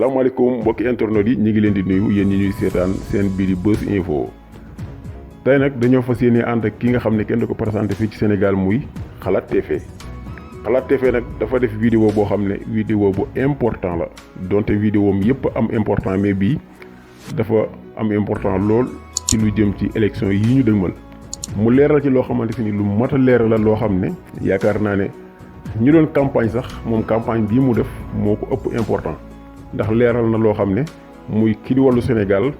Assalamualaikum mbokki internet yi ñi ngi leen di nuyu yeen ñi ñuy sétane seen biir di Buzz Info tay nak dañoo fassiyene and ak ki nga xamne kenn dako présenter fi ci Sénégal muy Xalaat TV. Xalaat TV nak dafa def vidéo bo xamne vidéo bu important la donte vidéo am yépp am important mais bi dafa am important lool ci lu jëm ci élection yi ñu dëgmal mu léral ci lo xamanteni lu mata léral la lo xamne yaakar naa ne ñu doon campagne sax mom campagne bi mu def moko ëpp important ndax léral na lo xamne muy ki di Wallu Sénégal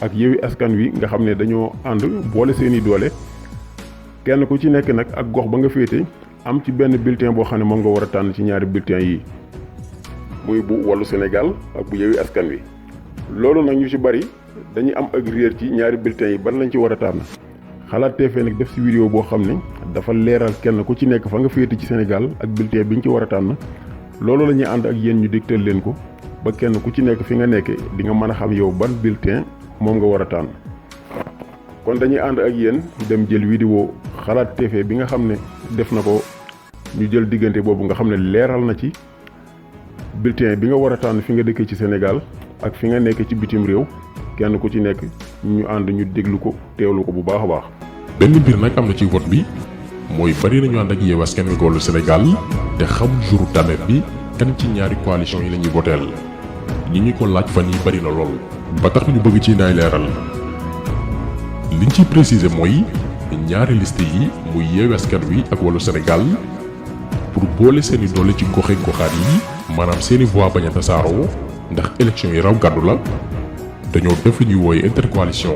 ak Yewwi Askan Wi nga xamne dañoo and boole seeni doole kenn ku ci nekk nak ak gox ba nga fété am ci benn bulletin bo xamne mo nga wara tan ci ñaari bulletin yi muy bu Wallu Sénégal ak bu Yewwi Askan Wi loolu nak ñu ci bari dañuy am ak réer ci ñaari bulletin yi ban lañ ci wara tan Xalaat TV nak def ci vidéo bo xamne dafa léral kenn ku ci nekk fa nga fété ci Sénégal ak bulletin biñ ci wara tan loolu lañuy and ak yeen ñu diktal leen ko ba kenn ku ci nekk fi nga nekk di nga mën a xam yow ban bulletin moom nga war a tànn kon dañuy ànd ak yéen dem jël vidéo Xalaat TV bi nga xam ne def na ko ñu jël diggante boobu nga xam ne leeral na ci bulletin bi nga war a tànn fi nga dëkkee ci Sénégal ak fi nga nekk ci bitim réew kenn ku ci nekk ñu ànd ñu déglu ko teewlu ko bu baax a baax. benn mbir nag am na ci vote bi mooy bari nañu ànd ak Yewwi Askan Wi Wallu Sénégal te xamul jouru tànneef bi kan ci ñaari coalition yi la ñuy voteel ñi ñu ko laaj fan yi bari na lool ba tax ñu bëgg ci ndaay leeral liñ ciy préciser mooy ñaari liste yi muy Yewwi Askan Wi ak Wallu Sénégal pour boole seeni doole ci goxe goxaat yi maanaam seeni voix bañ a tasaaroo ndax élection yi raw gàddu la dañoo def li ñuy wooye intercoalition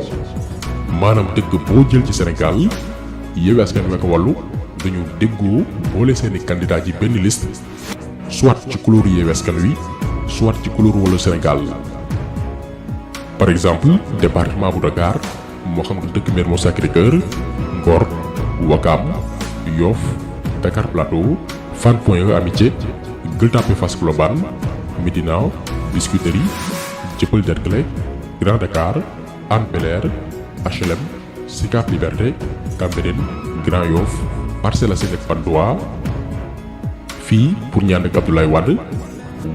maanaam dëkk boo jël ci Sénégal Yewwi Askan Wi ak Wallu dañoo déggoo boole seeni candidat ci benn liste soit ci couleur Yewwi Askan Wi soit ci couleur Wallu Sénégal. Par exemple département bu Dakar moo xam nga dëkk Mermoz Sacré-Cœur Ngor Ouakam Yoff Dakar Plateau Fann Point E Amitié Gueule Tapée Fass Colobane Médina Biscuiterie Dieuppeul Derklé Grand Dakar Hann Bel-Air HLM Sicap Liberté Cambérène Grand Yoff Parcelles Assainies ak Patte d'Oie fii pour ñaan ak Abdoulaye Wade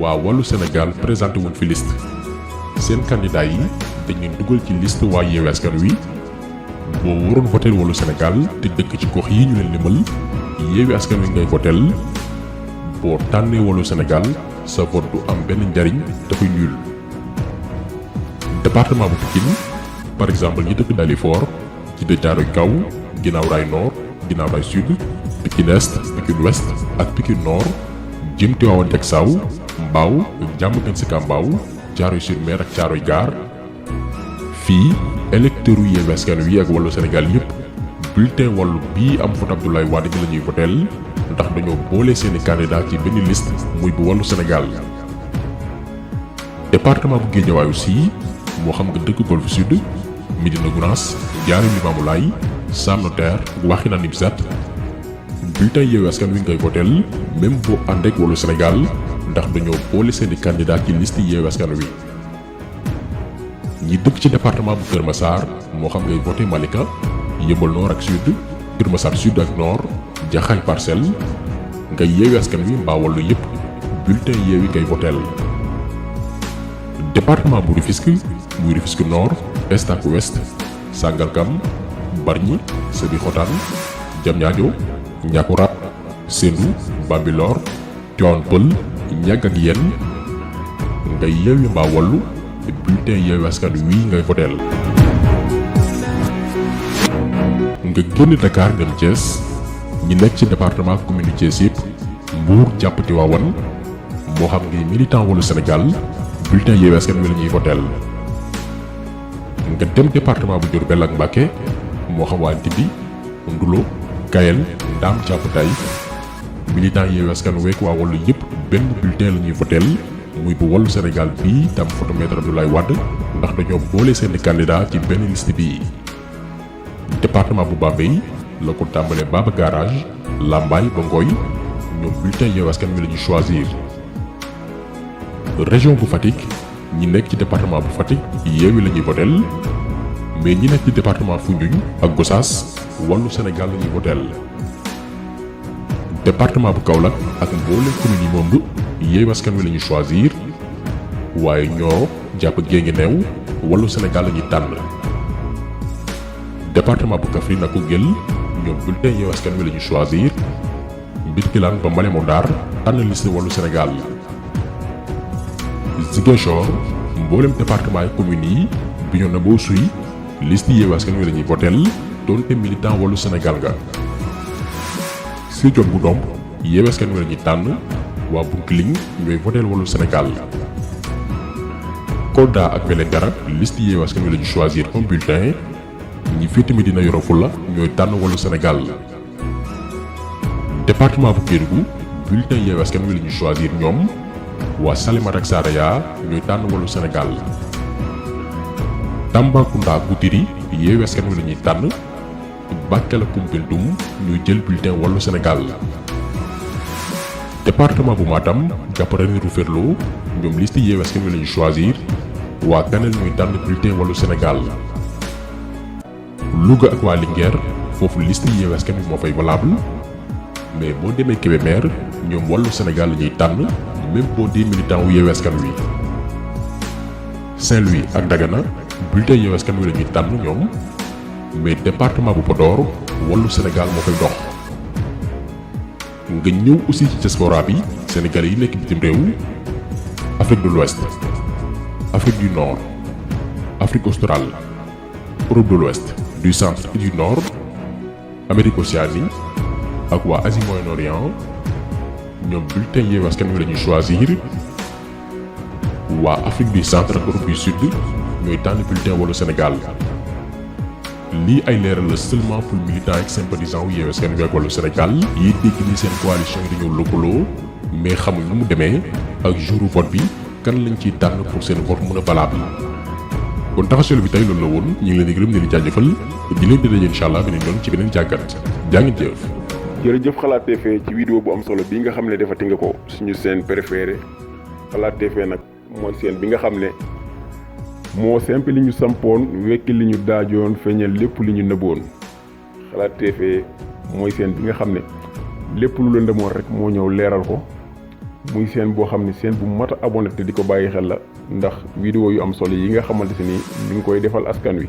waa Wallu Sénégal présenté wuñ fi liste seen candidat yi dañ leen dugal ci liste waa Yewwi Askan Wi boo waroon voté Wallu Sénégal te dëkk ci gox yi ñu leen limal Yewwi Askan Wi ngay voté boo tànnee Wallu Sénégal sa vote du am benn njariñ dafay nul. département bu Pikine par exemple ñi dëkk Dalifort ci de Thiaroye Kaw Guinaw Rail Nord Guinaw Rail Sud Pikine Est Pikine Ouest ak Pikine Nord jëm Tivaouane Diacksao Mbao Diamaguène Sicap Mbao Thiaroye-sur-Mer ak Thiaroye Gare fii électeurs yu Yewwi Askan Wi ak Wallu Sénégal yëpp bulletin Wallu bii am vote Abdoulaye Wade gi la ñuy voteel ndax dañoo boole seeni candidat ci benn liste muy bu Wallu Sénégal. département bu Guédiawaye aussi moo xam nga dëkk Golf Sud Médina Gounass Ndiarème Limamoulaye Sam Notaire Wakhinane Nimzatt bulletin Yewwi Askan Wi ngay voteel même boo ànd ak Wallu Sénégal ndax dañoo boole seeni candidat ci liste Yewwi Askan Wi. ñi dëkk ci département bu Kër Massar moo xam ngay voté Malika Yeumbeul Nord ak Sud Kër Massar Sud ak Nord Jaxaay Parcelles ngay Yewwi Askan Wi mbaa Wallu yëpp bulletin Yewwi ngay voteel. département bu Rufisque muy Rufisque Nord Est ak Ouest Sangalkam Bargny Sébikotane Diamniadio Niakoulrap Sendou Bambilor Tivaouane Peulh ñàgg ak yenn ngay Yewwi mbaa Wallu bulletin Yewwi Askan Wi ngay voteel. nga génn Dakar dem Thiès ñi nekk ci département commune Thiès yëpp Mbour jàpp Tivaouane moo xam ngay militant Wallu Sénégal bulletin Yewwi Askan Wi la ñuy voteel. nga dem département bu Diourbel ak Mbacké moo xam waa Ndindi Ndulo Kayel Ndam jàpp Taïf militant Yewwi Askan Wi ak waa Wallu yëpp benn bulletin la ñuy voteel muy bu Wallu Sénégal bii tam photo maître Abdoulaye Wade ndax dañoo boole seeni candidat ci benn liste bii. département bu Bambey la ko tàmbalee Baba Garage Lambaye ba Ngoy ñoom bulletin Yewwi Askan Wi la ñu choisir. région bu Fatick ñi nekk ci département bu Fatick Yewwi la ñuy voteel mais ñi nekk ci département Foundiougne ak Gossas Wallu Sénégal la ñuy voteel. département bu Kaolack ak mboolem commune yi moom Yewwi Askan Wi la ñu choisir waaye ñoo jàpp géngi neew Wallu Sénégal la ñuy tànn. département bu Kaffrine ak Koungheul ñoom bulletin Yewwi Askan Wi la ñu choisir. Birkelane ba Malem Hodar tànn liste Wallu Sénégal. Ziguinchor mboolem département yi communes yi Bignona ba Oussouye liste Yewwi Askan Wi la ñuy votel doonte militant Wallu Sénégal nga. Sidione bu Ndomb Yewwi Askan Wi la ñuy tànn waa Bounkiling ñooy votel Wallu Sénégal. Kolda ak Vélingara liste Yewwi Askan Wi la ñu choisir un bulletin ñi féete Médina Yoro Foulah ñooy tànn Wallu Sénégal. département bu Kédougou bulletin Yewwi Askan Wi la ñu choisir ñoom waa Salémata ak Saraya ñooy tànn Wallu Sénégal. Tambacounda ak Goutiri Yewwi Askan Wi la ñuy tànn. Bakel ak Koumpentoum ñuy jël bulletin Wallu Sénégal. département bu Matam jàpp Ranérou Ferlo ñoom liste Yewwi Askan Wi la ñu choisir waa Kanel ñuy tànn bulletin Wallu Sénégal. Louga ak waa Linguère foofu liste Yewwi Askan Wi moo fay valable mais boo demee Kébémer ñoom Wallu Sénégal la ñuy tànn même boo dee militant wu Yewwi Askan Wi. Saint-Louis ak Dagana bulletin Yewwi Askan Wi la ñuy tànn ñoom mais département bu Podor Wallu Sénégal moo fay dox. nga ñëw aussi ci diaspora bi Sénégalais yi nekk bitim réew Afrique de l'Ouest Afrique du Nord Afrique australe Europe de l'Ouest du centre et du nord Amérique Océanie ak waa Asie Moyen-Orient ñoom bulletin Yewwi Askan Wi la ñuy choisir. waa Afrique du centre ak Europe du sud ñooy tànn bulletin Wallu Sénégal. lii ay leeral la seulement pour militants ak sympathisants wu Yewwi Askan Wi ak Wallu Sénégal yi dégg ni seen coalition yi dañoo lëkkaloo mais xamuñ nu mu demee ak jouru vote bi kan lañ ciy tànn pour seen vote mën a valable. kon taxaw bi tey loolu la woon ñu ngi leen di gërëm di leen jaajëfal di leen di daje incha allah beneen yoon ci beneen jàngat jaa ngeen jëf. jërëjëf Xalaat TV ci vidéo bu am solo bi nga xam ne defati nga ko suñu seen préféré Xalaat TV nag mooy seen bi nga xam ne moo simple li ñu sampoon wekki li ñu daajoon feeñal lépp li ñu nëbboon. Xalaat TV mooy seen bi nga xam ne lépp lu lëndëmoon rek moo ñëw leeral ko muy seen boo xam ne seen bu mat a abonné te di ko bàyyi xel la ndax vidéo yu am solo yi nga xamante si ni ñu ngi koy defal askan wi.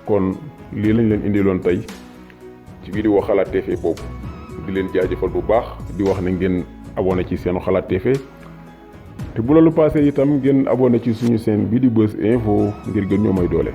kon lii lañ leen indiloon tey ci vidéo Xalaat TV boobu di leen jaajëfal bu baax di wax ne ngeen abonné ci seenu Xalaat TV te bu loolu passé itam ngeen abonné ci suñu seen bii di Buzz Info ngir gën ñoo may doole.